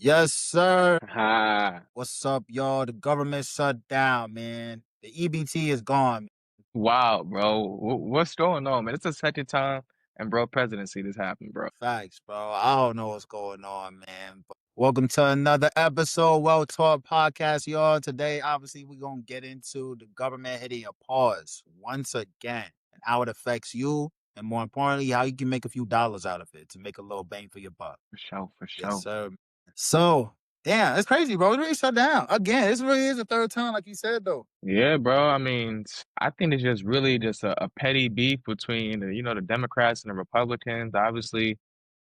Yes, sir. Ha. What's up, y'all? The government shut down, man. The EBT is gone. Wow, bro. What's going on, man? It's the second time and bro presidency this happened, bro. Facts, bro. I don't know what's going on, man. But welcome to another episode, Well Talk Podcast, y'all. Today, obviously, we're going to get into the government hitting a pause once again and how it affects you. And more importantly, how you can make a few dollars out of it to make a little bang for your buck. For sure, for Yes, sure. sir. So, damn, it's crazy, bro. It really shut down. Again, this really is the third time, like you said, though. Yeah, bro. I mean, I think it's just really just a petty beef between the Democrats and the Republicans. Obviously,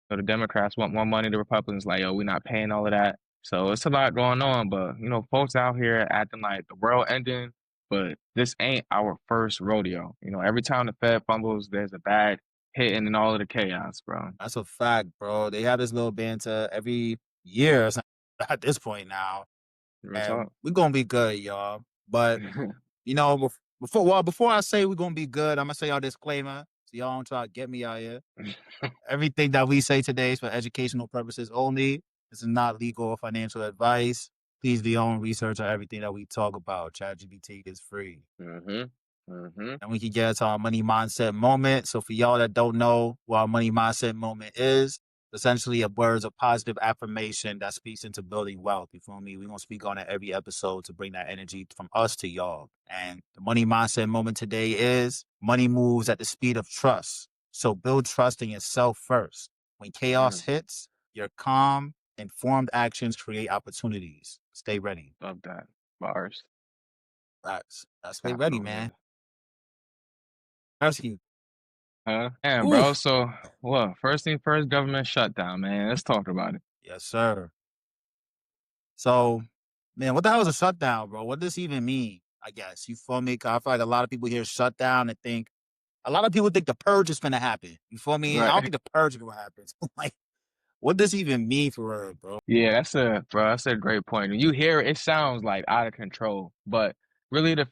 the Democrats want more money. The Republicans like, yo, we're not paying all of that. So it's a lot going on, but folks out here acting like the world ending, but this ain't our first rodeo. Every time the Fed fumbles, there's a bad hit and all of the chaos, bro. That's a fact, bro. They have this little banter every year or something at this point now. Real And talk. we're gonna be good, y'all. But before I say we're gonna be good, I'm gonna say our disclaimer. So y'all don't try to get me out here. Everything that we say today is for educational purposes only. This is not legal or financial advice. Please do your own research on everything that we talk about. ChatGPT is free. Mm-hmm. Mm-hmm. And we can get to our money mindset moment. So for y'all that don't know what our money mindset moment is, essentially a words of positive affirmation that speaks into building wealth. You feel me? We're going to speak on it every episode to bring that energy from us to y'all. And the money mindset moment today is money moves at the speed of trust. So build trust in yourself first. When chaos hits, your calm, informed actions create opportunities. Stay ready. Love that. Bars. Stay ready, Absolutely. man. Ask you. Damn, bro. Oof. So, what? First thing first, government shutdown, man. Let's talk about it. Yes, sir. So, man, what the hell is a shutdown, bro? What does this even mean? I guess you feel me? 'Cause I feel like a lot of people hear shutdown and think a lot of people think the purge is gonna happen. You feel me? I don't Right. think the purge is gonna happen. Like, what does this even mean for real, bro? Yeah, that's a great point. When you hear it, it sounds like out of control, but really the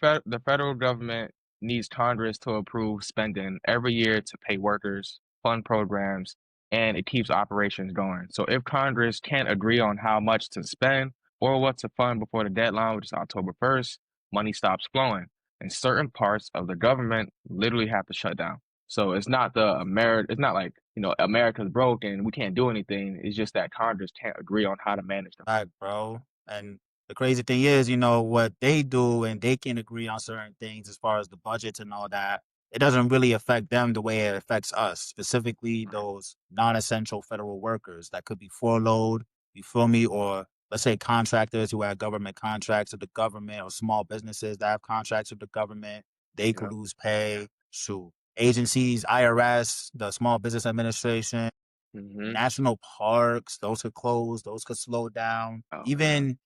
federal government needs Congress to approve spending every year to pay workers, fund programs, and it keeps operations going. So if Congress can't agree on how much to spend or what to fund before the deadline, which is October 1st, money stops flowing. And certain parts of the government literally have to shut down. So it's not like, America's broke and we can't do anything. It's just that Congress can't agree on how to manage them. Right, bro. And the crazy thing is, what they do and they can agree on certain things as far as the budgets and all that. It doesn't really affect them the way it affects us, specifically those non-essential federal workers that could be furloughed, you feel me? Or let's say contractors who have government contracts with the government or small businesses that have contracts with the government, they could Yeah. lose pay. Shoot. Agencies, IRS, the Small Business Administration, Hmm. national parks, those could close, those could slow down. Oh, yeah. Even,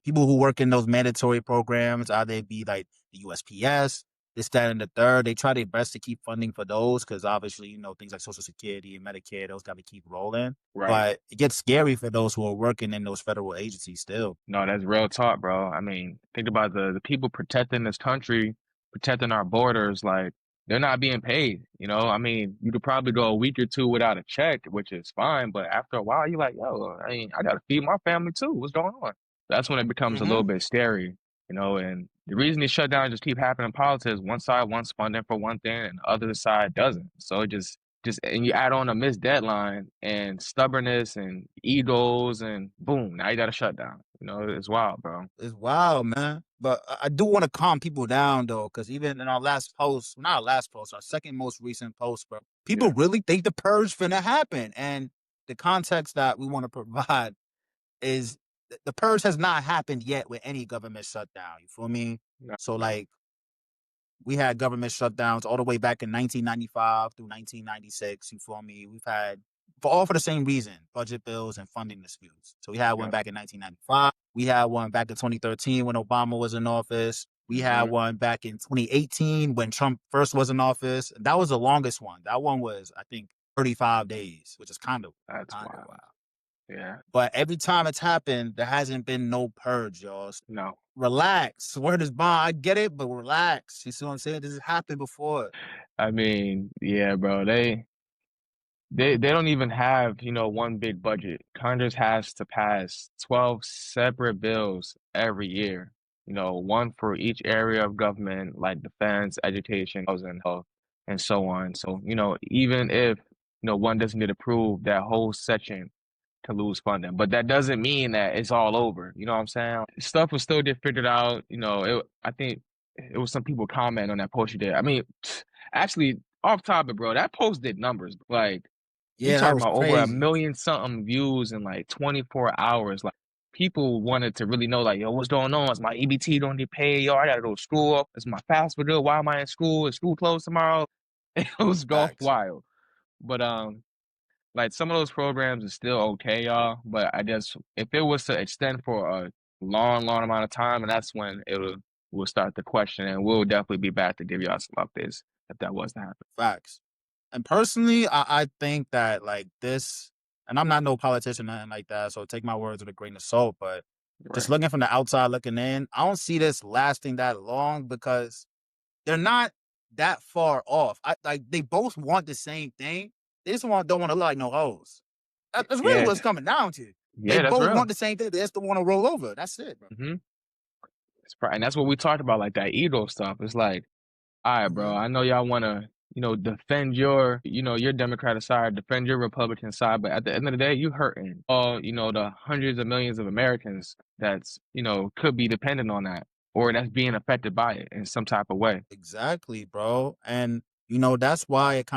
people who work in those mandatory programs, either it be like the USPS, this, that, and the third, they try their best to keep funding for those because obviously, things like Social Security and Medicare, those got to keep rolling. Right. But it gets scary for those who are working in those federal agencies still. No, that's real talk, bro. I mean, think about the people protecting this country, protecting our borders, like they're not being paid. I mean, you could probably go a week or two without a check, which is fine, but after a while, you're like, yo, I mean, I gotta feed my family too. What's going on? That's when it becomes a little Mm-hmm. bit scary, and the reason these shutdowns just keep happening in politics, one side wants funding for one thing and the other side doesn't. So it just and you add on a missed deadline and stubbornness and egos and boom, now you got a shutdown. It's wild, bro. It's wild, man. But I do want to calm people down though, because even in our last post, not our last post, our second most recent post, bro, people Yeah. really think the purge finna happen. And the context that we want to provide is the purge has not happened yet with any government shutdown. You feel me? No. So like we had government shutdowns all the way back in 1995 through 1996. You feel me? We've had for the same reason, budget bills and funding disputes. So we had one Yeah. back in 1995. We had one back in 2013 when Obama was in office. We had Hmm. one back in 2018 when Trump first was in office. That was the longest one. That one was, I think, 35 days, which is kind of That's wild. wild. Yeah. But every time it's happened, there hasn't been no purge, y'all. No. Relax. Word is bond. I get it, but relax. You see what I'm saying? This has happened before. I mean, yeah, bro. They don't even have, one big budget. Congress has to pass 12 separate bills every year, one for each area of government, like defense, education, housing, health, and so on. So, even if, one doesn't get approved, that whole section can lose funding. But that doesn't mean that it's all over. You know what I'm saying? Stuff will still get figured out. I think it was some people comment on that post you did. I mean, actually, off topic, bro, that post did numbers. Like, you Yeah, that talking was about over a crazy. million something views in like 24 hours. Like, people wanted to really know, like, yo, what's going on? Is my EBT don't get paid? Yo, I gotta go to school. Is my FAFSA good? Why am I in school? Is school closed tomorrow? It was going Facts. wild. But like some of those programs are still okay, y'all. But I guess if it was to extend for a long, long amount of time, and that's when we'll start the question, and we'll definitely be back to give y'all some updates if that was to happen. Facts. And personally, I think that like this, and I'm not no politician, nothing like that. So take my words with a grain of salt. But just Right. looking from the outside looking in, I don't see this lasting that long because they're not that far off. I like they both want the same thing. They just don't want to look like no hoes. That's really what it's Yeah. coming down to. They Yeah, that's both want real. the same thing. They just don't want to roll over. That's it, bro. Hmm. And that's what we talked about, like that ego stuff. It's like, all right, bro, Mm-hmm. I know y'all want to, defend your Democratic side, defend your Republican side, but at the end of the day, you hurting all, the hundreds of millions of Americans that's, could be dependent on that or that's being affected by it in some type of way. Exactly, bro. And that's why it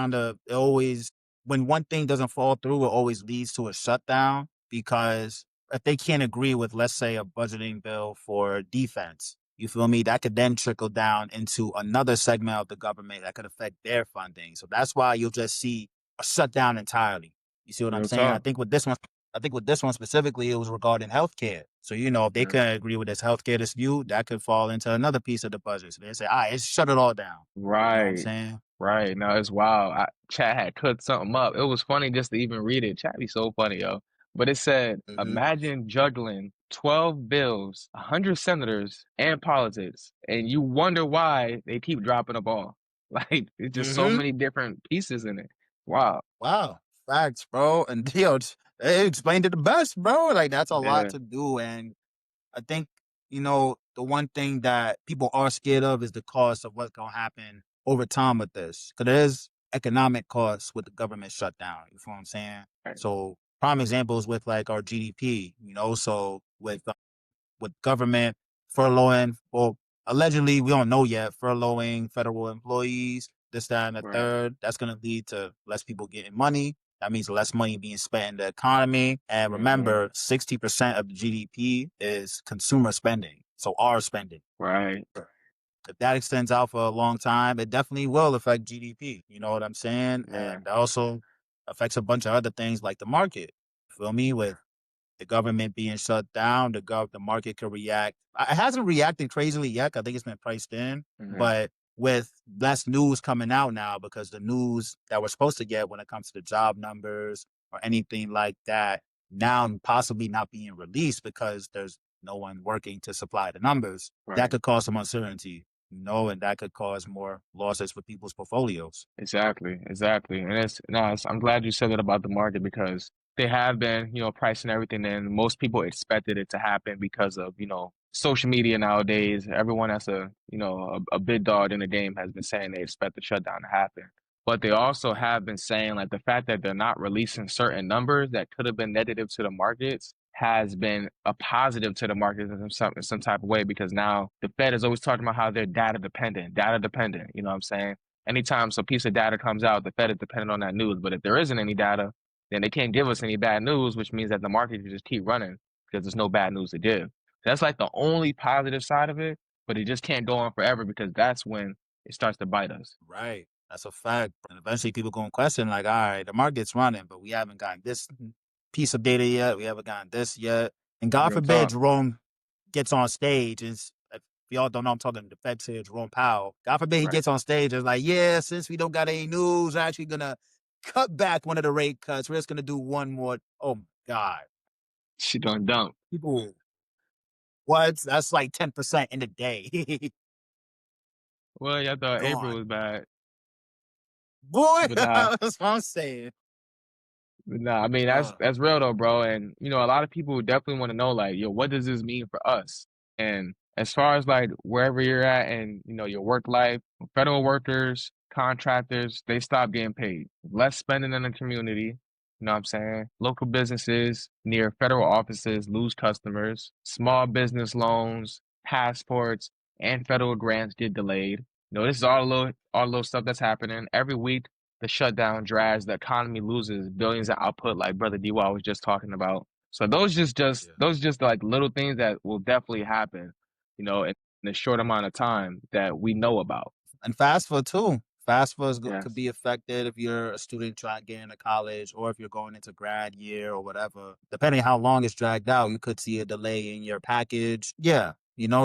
always when one thing doesn't fall through, it always leads to a shutdown because if they can't agree with, let's say, a budgeting bill for defense, you feel me? That could then trickle down into another segment of the government that could affect their funding. So that's why you'll just see a shutdown entirely. You see what I'm Real saying? talk. I think with this one specifically, it was regarding healthcare. So, if they Yeah. couldn't agree with this healthcare dispute, that could fall into another piece of the budget. So they say, all right, let's shut it all down. You know what I'm Right. saying? Right. No, it's wild. Chat had cooked something up. It was funny just to even read it. Chat be so funny, yo. But it said, Mm-hmm. imagine juggling 12 bills, 100 senators, and politics, and you wonder why they keep dropping the ball. Like, it's just so Mm-hmm. many different pieces in it. Wow. Wow. Facts, bro. And they explained it the best, bro. Like that's a lot Yeah. to do. And I think, the one thing that people are scared of is the cost of what's going to happen over time with this. Because there is economic costs with the government shutdown. You feel what I'm saying? Right. So, prime examples with like our GDP, so with government furloughing, well, allegedly, we don't know yet, furloughing federal employees, this, that, and the Right. third. That's going to lead to less people getting money. That means less money being spent in the economy. And Hmm. remember, 60% of the GDP is consumer spending. So our spending. Right. If that extends out for a long time, it definitely will affect GDP. You know what I'm saying? Yeah. And also affects a bunch of other things like the market. Feel me? With the government being shut down, the market could react. It hasn't reacted crazily yet. I think it's been priced in, Hmm. but with less news coming out now, because the news that we're supposed to get when it comes to the job numbers or anything like that, now possibly not being released because there's no one working to supply the numbers, that Right. could cause some uncertainty, and that could cause more losses for people's portfolios. Exactly, exactly. And I'm glad you said that about the market because they have been, pricing everything in. Most people expected it to happen because of, social media nowadays. Everyone that's a big dog in the game has been saying they expect the shutdown to happen. But they also Right. have been saying like the fact that they're not releasing certain numbers that could have been negative to the markets has been a positive to the markets in some type of way because now the Fed is always talking about how they're data dependent. You know what I'm saying? Anytime some piece of data comes out, the Fed is dependent on that news. But if there isn't any data, then they can't give us any bad news, which means that the market can just keep running because there's no bad news to give. That's like the only positive side of it, but it just can't go on forever because that's when it starts to bite us. Right. That's a fact. And eventually people going to question, like, all right, the market's running, but we haven't gotten this piece of data yet. We haven't gotten this yet. And God Real forbid talk. Jerome gets on stage. If y'all don't know, I'm talking to the Fed chair, Jerome Powell. God forbid he Right. gets on stage and is like, yeah, since we don't got any news, we're actually going to cut back one of the rate cuts. We're just going to do one more. Oh, my God. She done dump. People, what? That's like 10% in a day. Well, yeah, I thought April Gone. was bad, Boy, but that's what I'm saying. Nah, I mean that's real though, bro. And you know, a lot of people definitely want to know, like, yo, what does this mean for us? And as far as like wherever you're at and you know your work life, federal workers, contractors, they stop getting paid. Less spending in the community. You know what I'm saying? Local businesses near federal offices lose customers. Small business loans, passports, and federal grants get delayed. You know, this is all little stuff that's happening every week. The shutdown drags, the economy loses billions of output, like Brother DY was just talking about. So those just like little things that will definitely happen, you know, in a short amount of time that we know about. And FAFSA too. FAFSA could Yes, be affected if you're a student trying to get into college or if you're going into grad year or whatever. Depending how long it's dragged out, you could see a delay in your package. Yeah,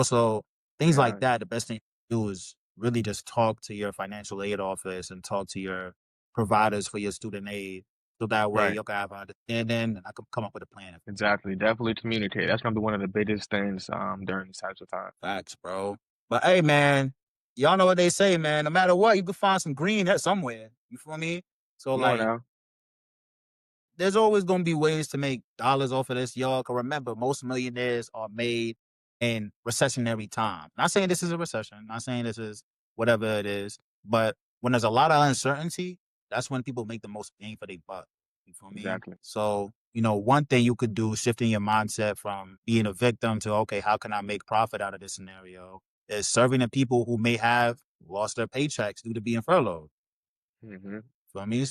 so things like yeah, that. The best thing to do is really just talk to your financial aid office and talk to your providers for your student aid, so that way right. you can have an understanding and I can come up with a plan. Exactly. Definitely communicate. That's gonna be one of the biggest things during these types of time. Facts, bro. But hey, man, y'all know what they say, man. No matter what, you can find some green somewhere. You feel me? So Come on like, now. there's always gonna be ways to make dollars off of this, y'all. Cause remember, most millionaires are made in recessionary time. Not saying this is a recession. Not saying this is whatever it is. But when there's a lot of uncertainty, that's when people make the most bang for their buck. You feel me? Exactly. So, one thing you could do, shifting your mindset from being a victim to, okay, how can I make profit out of this scenario, is serving the people who may have lost their paychecks due to being furloughed. Hmm. Feel me?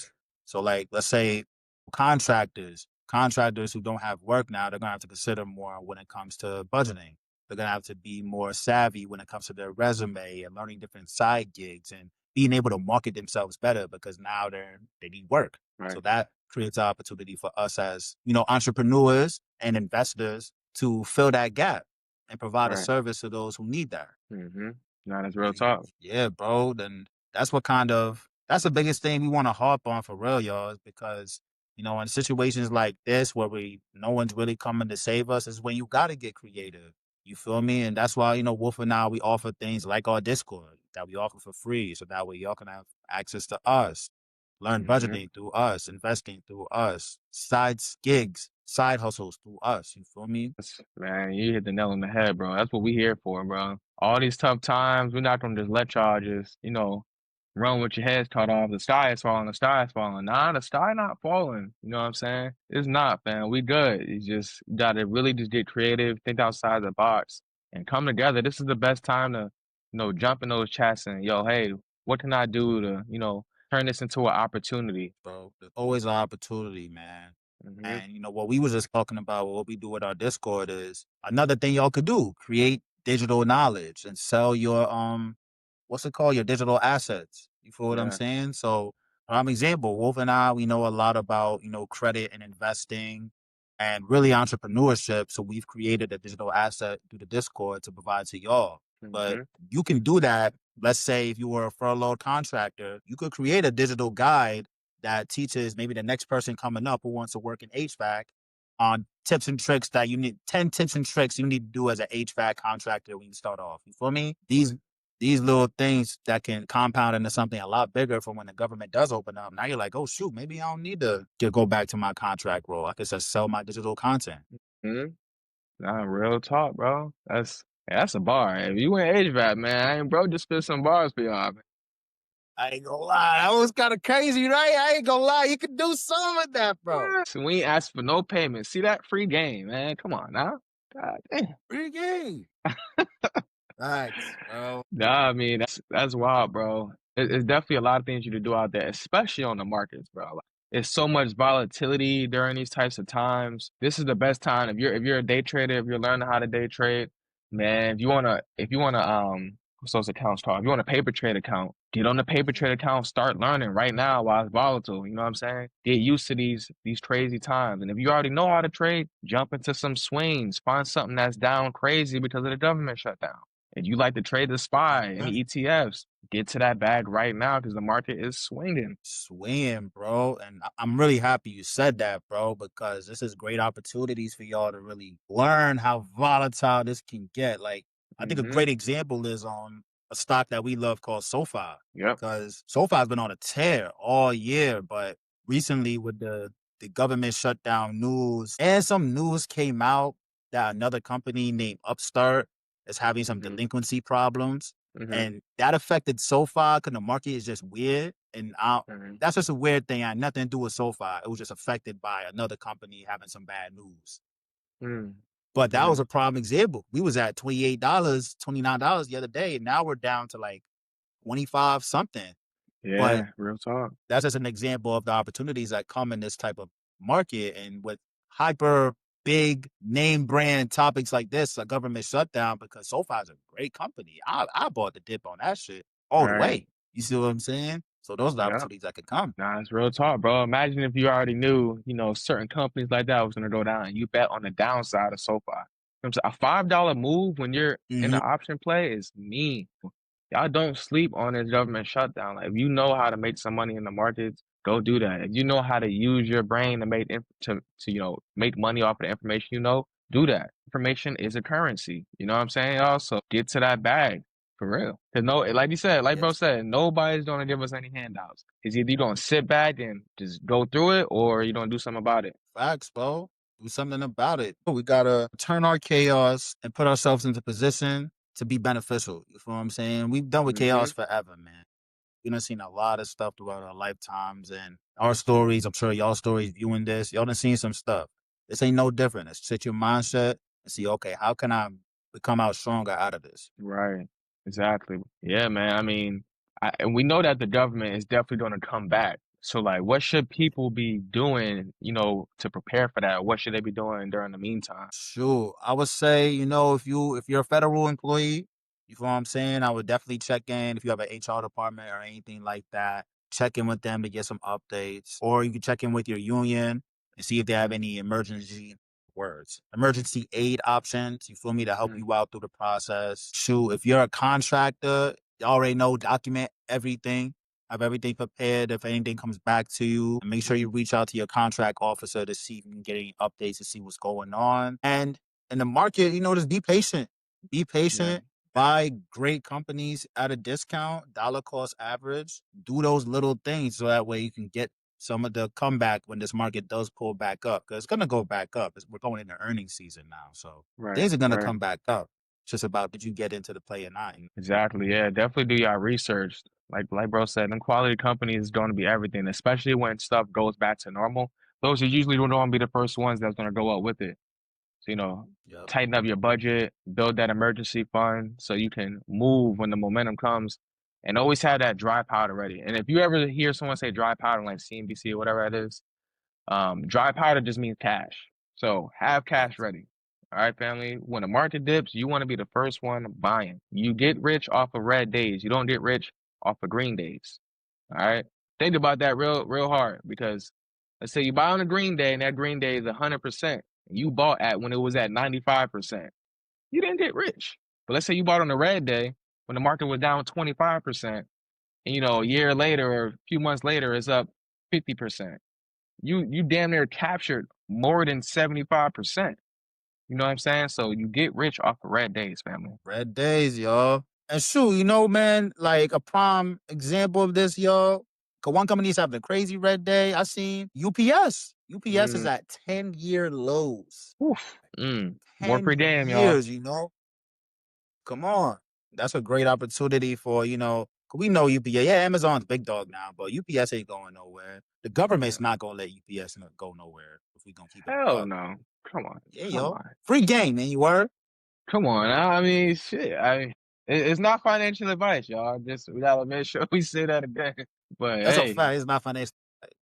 So like, let's say contractors who don't have work now, they're gonna have to consider more when it comes to budgeting. They're gonna have to be more savvy when it comes to their resume and learning different side gigs and being able to market themselves better because now they need work. So Right. that creates an opportunity for us as, entrepreneurs and investors to fill that gap and provide a Right. service to those who need that. Hmm. Now that's real talk. Yeah, bro. Then that's the biggest thing we want to harp on for real, y'all, is because, in situations like this where no one's really coming to save us is when you gotta get creative. You feel me? And that's why, Wolf and I, we offer things like our Discord that we offer for free. So that way y'all can have access to us, learn Hmm. budgeting through us, investing through us, gigs, side hustles through us. You feel me? Man, you hit the nail on the head, bro. That's what we here for, bro. All these tough times, we're not gonna just let y'all just, run with your heads cut off. The sky is falling, the sky is falling. Nah, the sky not falling. You know what I'm saying? It's not, man. We good. It's just you gotta really just get creative, think outside the box, and come together. This is the best time to, jump in those chats and yo, hey, what can I do to, turn this into an opportunity? Bro. There's always an opportunity, man. Hmm. And what we was just talking about, what we do with our Discord is another thing y'all could do: create digital knowledge and sell your what's it called? Your digital assets. You feel what I'm Yeah. saying? So, example, Wolf and I, we know a lot about credit and investing, and really entrepreneurship. So we've created a digital asset through the Discord to provide to y'all. But Hmm. you can do that. Let's say if you were a furloughed contractor, you could create a digital guide that teaches maybe the next person coming up who wants to work in HVAC on tips and tricks that you need 10 tips and tricks you need to do as an HVAC contractor when you start off. You feel me? These little things that can compound into something a lot bigger for when the government does open up. Now you're like, oh shoot, maybe I don't need to go back to my contract role. I could just sell my digital content. Hmm. Nah, real talk, bro. That's a bar. If you in HVAC, man, I ain't bro, just spit some bars for y'all, man. I ain't gonna lie, that was kind of crazy, right? I ain't gonna lie, you could do some of that, bro. So we ain't asked for no payment. See that free game, man. Come on now. God damn. Free game. Thanks, bro. Nah, I mean that's wild, bro. It's definitely a lot of things you to do out there, especially on the markets, bro. Like, it's so much volatility during these types of times. This is the best time if you're a day trader, if you're learning how to day trade, man. If you wanna what's those accounts called? If you want a paper trade account, get on the paper Mhm. trade account, start learning right now while it's volatile. You know what I'm saying? Get used to these crazy times. And if you already know how to trade, jump into some swings. Find something that's down crazy because of the government shutdown. If you like to trade the SPY, any ETFs, get to that bag right now because the market is swinging. Swing, bro. And I'm really happy you said that, bro, because this is great opportunities for y'all to really learn how volatile this can get. Like, I think a Hmm. great example is on a stock that we love called SoFi, Yep. because SoFi's been on a tear all year, but recently with the the government shutdown news, and some news came out that another company named Upstart is having some Mhm. delinquency problems. Mhm. And that affected SoFi because the market is just weird. And Mhm. that's just a weird thing. I had nothing to do with SoFi. It was just affected by another company having some bad news. Mhm. But that was Mhm. a prime example. We was at $28, $29 the other day, and now we're down to like 25 something. But Yeah, real talk. that's just an example of the opportunities that come in this type of market. And with hyper big name brand topics like this, a government shutdown, because SoFi is a great company. I bought the dip on that shit all the Right. way. You see what I'm saying? So those are the Yep. opportunities that could come. Nah, it's real talk, bro. Imagine if you already knew, certain companies like that was gonna go down, and you bet on the downside of SoFi. You know what I'm saying? A $5 move when you're in the Hmm. option play is mean. Y'all don't sleep on this government shutdown. Like, if you know how to make some money in the markets, go do that. If you know how to use your brain to make money off of the information do that. Information is a currency. You know what I'm saying? Also, get to that bag for real. Cause no, like you said, like bro Yes, said, nobody's gonna give us any handouts. It's either you gonna sit back and just go through it, or you gonna do something about it. facts, bro. Do something about it. We gotta turn our chaos and put ourselves into position to be beneficial. You feel what I'm saying? We've done with Hmm. chaos forever, man. We done seen a lot of stuff throughout our lifetimes and our stories. I'm sure y'all stories viewing this. Y'all done seen some stuff. This ain't no different. It's set your mindset and see, okay, how can I become out stronger out of this? Right. Exactly. Yeah, man. I mean, and we know that the government is definitely going to come back. So, like, what should people be doing, to prepare for that? What should they be doing during the meantime? Sure. I would say, if you're a federal employee, you feel what I'm saying? I would definitely check in if you have an HR department or anything like that. Check in with them to get some updates. Or you can check in with your union and see if they have any emergency aid options, you feel me, to help Mm-hmm. you out through the process. Shoot, if you're a contractor, you already know, document everything. Have everything prepared if anything comes back to you. And make sure you reach out to your contract officer to see if you can get any updates to see what's going on. And in the market, just be patient. Be Yeah. patient. Buy great companies at a discount, dollar cost average. Do those little things so that way you can get some of the comeback when this market does pull back up. Because it's going to go back up. We're going into earnings season now. So Right. things are going to Right. come back up. It's just about, did you get into the play or not? Exactly. Yeah. Definitely do your research. Like bro said, them quality companies is going to be everything, especially when stuff goes back to normal. Those are usually going to be the first ones that's going to go up with it. So, Yep. tighten up your budget, build that emergency fund so you can move when the momentum comes, and always have that dry powder ready. And if you ever hear someone say dry powder, like CNBC or whatever that is, dry powder just means cash. So have cash Facts. ready. All right, family. When the market dips, you want to be the first one buying. You get rich off of red days. You don't get rich off of green days. All right. Think about that real, real hard, because let's say you buy on a green day and that green day is 100%. And you bought at when it was at 95%. You didn't get rich. But let's say you bought on a red day when the market was down 25%. And a year later or a few months later it's up 50%. You damn near captured more than 75%. You know what I'm saying? So you get rich off of red days, family. Red days, y'all. And shoot, man, like a prime example of this, y'all. Cause one company's having a crazy red day. I seen UPS. UPS is Mm. at 10-year lows. Oof. Mm. More 10 per damn, y'all. years. Come on. That's a great opportunity for, 'cause we know UPS. Yeah, Amazon's big dog now, but UPS ain't going nowhere. The government's Yeah. not gonna let UPS go nowhere if we gonna keep it a Hell buck. no. Come on. Yeah, Come yo. on. Free game, man, you were. Come on. I mean, shit. It's not financial advice, y'all. Just we gotta make sure we say that again. But That's a hey, fact. It's not financial.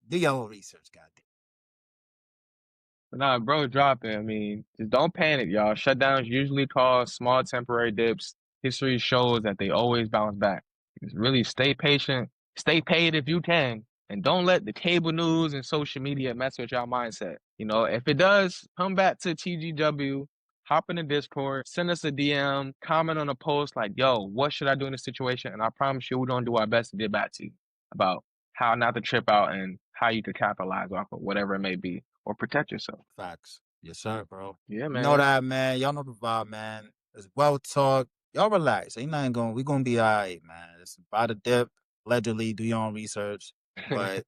Do your own research, goddamn. nah, bro, drop it. I mean, just don't panic, y'all. Shutdowns usually cause small temporary dips. History shows that they always bounce back. Just really stay patient, stay paid if you can, and don't let the cable news and social media mess with your mindset. If it does, come back to TGW, hop in the Discord, send us a DM, comment on a post like, yo, what should I do in this situation? And I promise you, we're gonna do our best to get back to you about how not to trip out and how you could capitalize off of whatever it may be or protect yourself. Facts. Yes, sir, bro. Yeah, You know man. that, man. Y'all know the vibe, man. It's well talk. Y'all relax. Ain't nothing going. We gonna be all right, man. It's about a dip. Allegedly, do your own research, but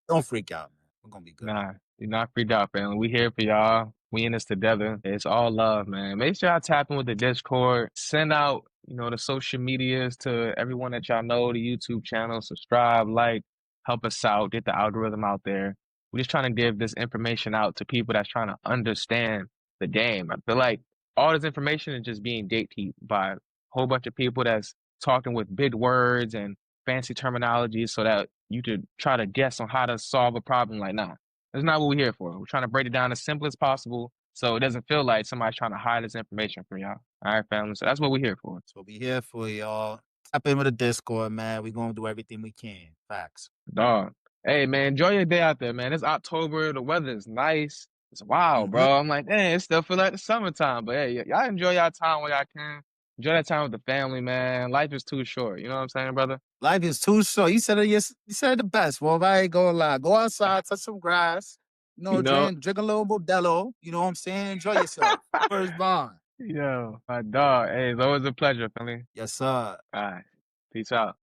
don't freak out, man. We're gonna be good. Nah, You're not freaked out, family. We here for y'all. We in this together. It's all love, man. Make sure y'all tap in with the Discord. Send out, the social medias to everyone that y'all know, the YouTube channel. Subscribe, like, help us out, get the algorithm out there. We're just trying to give this information out to people that's trying to understand the game. I feel like all this information is just being gatekept by a whole bunch of people that's talking with big words and fancy terminology so that you could try to guess on how to solve a problem. Like, nah. That's not what we're here for. We're trying to break it down as simple as possible so it doesn't feel like somebody's trying to hide this information from y'all. All right, family. So that's what we're here for. That's what we here for, y'all. Tap in with the Discord, man. We gonna do everything we can. Facts. Dog. Hey, man, enjoy your day out there, man. It's October. The weather is nice. It's wild, Mm-hmm. bro. I'm like, dang, it still feel like the summertime. But hey, y'all enjoy y'all time while y'all can. Enjoy that time with the family, man. Life is too short. You know what I'm saying, brother? Life is too short. You said it. You said it the best. Well, I ain't gonna lie. Go outside, touch some grass. You know? Drink a little Modelo. You know what I'm saying? Enjoy yourself. First bond. Yo, my dog. Hey, it's always a pleasure, family. Yes, sir. All right. Peace out.